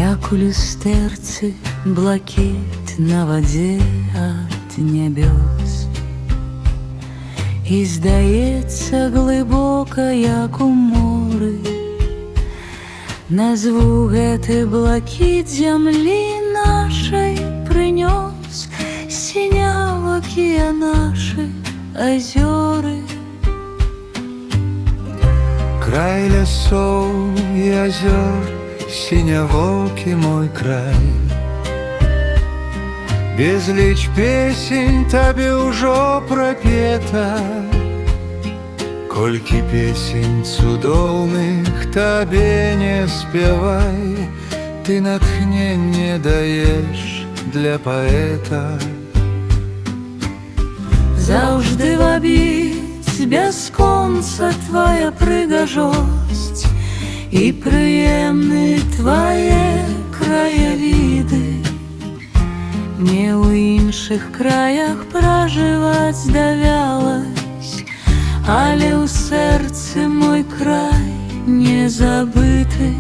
Як у люстерці блакит на воді ад небес, і здається глибока, як у морі. Назву гэты блакит землі нашей, принес синявокі наши озёры. Край лесов и озер, синявокий мой край. Безліч песень табе ўжо прапета, колькі песень цудоўных табе не спявай, ты натхненне даеш для паэта. Заўжды вабіць бясконца твая прыгажосць і прыемны твае краявіды. Мне ў іншых краях пражываць давялась, але ў сэрцы мой край не забыты.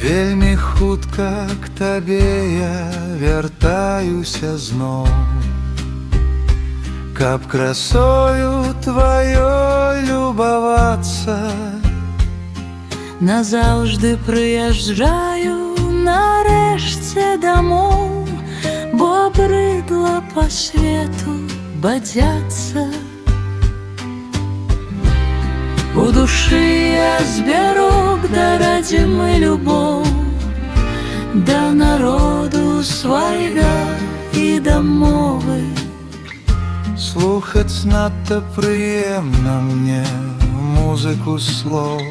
Вельмі хутка к табе я вяртаюся зноў, каб красою тваёй любавацца. Назаўжды прыязджаю нарэшце дамоў, бо брыдла па свету бадзяцца. У душы я збярог да радзімы любоў, да народу свайга і да мовы. Слухаць надта прыемна мне музыку слоў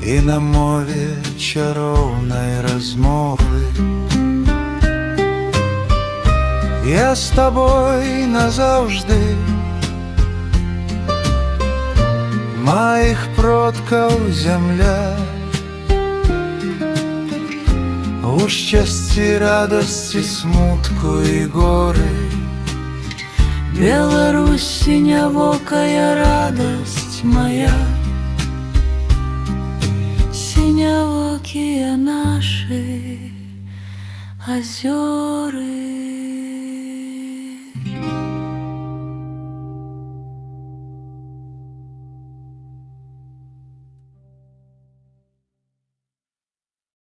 і на мове чароўнай размовы. Я з табой назаўжды, маіх продкаў зямля. У шчасці, радасці, смутку і горы Беларусь синявокая радость моя, синявокие наши озёры.